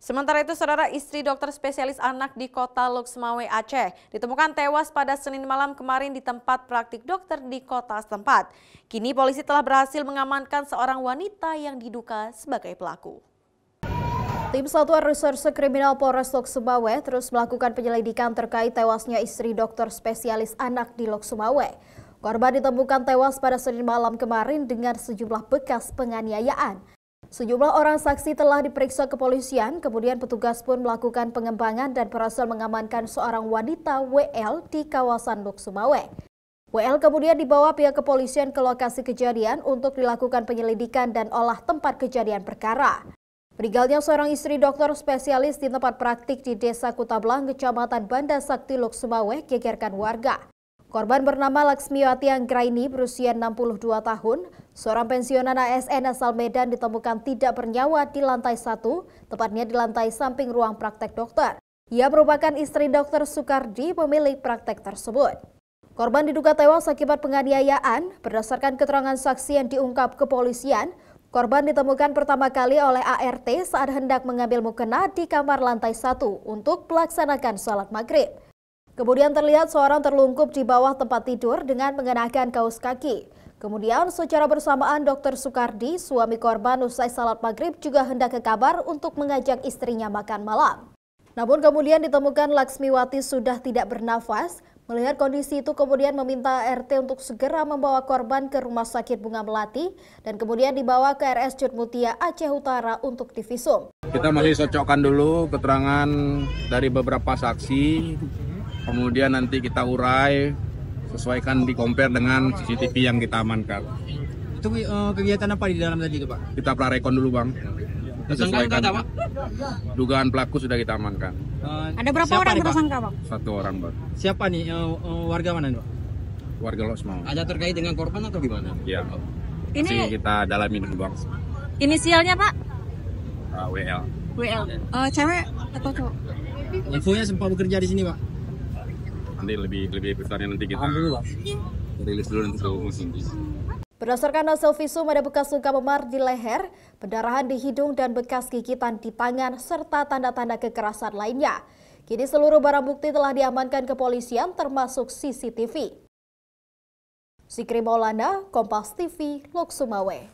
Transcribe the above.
Sementara itu, saudara, istri dokter spesialis anak di kota Loksmawe, Aceh ditemukan tewas pada Senin malam kemarin di tempat praktik dokter di kota setempat. Kini polisi telah berhasil mengamankan seorang wanita yang diduga sebagai pelaku. Tim Satuan Reserse Kriminal Polres Loksmawe terus melakukan penyelidikan terkait tewasnya istri dokter spesialis anak di Loksmawe. Korban ditemukan tewas pada Senin malam kemarin dengan sejumlah bekas penganiayaan. Sejumlah orang saksi telah diperiksa kepolisian, kemudian petugas pun melakukan pengembangan dan berhasil mengamankan seorang wanita WL di kawasan Loksmawe. WL kemudian dibawa pihak kepolisian ke lokasi kejadian untuk dilakukan penyelidikan dan olah tempat kejadian perkara. Meninggalnya seorang istri dokter spesialis di tempat praktik di Desa Kutablang, Kecamatan Banda Sakti, Loksmawe, gegerkan warga. Korban bernama Laksmiwati Anggraini berusia 62 tahun, seorang pensiunan ASN asal Medan ditemukan tidak bernyawa di lantai 1, tepatnya di lantai samping ruang praktek dokter. Ia merupakan istri dokter Sukardi, pemilik praktek tersebut. Korban diduga tewas akibat penganiayaan. Berdasarkan keterangan saksi yang diungkap kepolisian, korban ditemukan pertama kali oleh ART saat hendak mengambil mukena di kamar lantai 1 untuk melaksanakan sholat maghrib. Kemudian terlihat seorang terlungkup di bawah tempat tidur dengan mengenakan kaos kaki. Kemudian secara bersamaan Dr. Sukardi, suami korban, usai salat maghrib juga hendak ke kamar untuk mengajak istrinya makan malam. Namun kemudian ditemukan Laksmiwati sudah tidak bernafas. Melihat kondisi itu kemudian meminta RT untuk segera membawa korban ke Rumah Sakit Bunga Melati dan kemudian dibawa ke RS Mutia Aceh Utara untuk divisum. Kita masih cocokkan dulu keterangan dari beberapa saksi. Kemudian nanti kita urai, sesuaikan di-compare dengan CCTV yang kita amankan. Itu kegiatan apa di dalam tadi itu, Pak? Kita prarekon dulu, Bang. Sesuaikan. Dugaan pelaku sudah kita amankan. Ada berapa orang tersangka, Bang? 1 orang, Bang. Siapa nih? Warga mana, Pak? Warga Loksmawe. Ada terkait dengan korban atau gimana? Ya. Ini kita dalami dulu, Bang. inisialnya, Pak? WL. WL. Cewek atau cowok? Infonya sempat bekerja di sini, Pak. Nanti lebih besarnya nanti kita rilis dulu nanti ke musim. Berdasarkan hasil visum ada bekas luka memar di leher, pendarahan di hidung dan bekas gigitan di tangan serta tanda-tanda kekerasan lainnya. Kini seluruh barang bukti telah diamankan kepolisian termasuk CCTV. Zikri Maulana, Kompas TV, Loksmawe.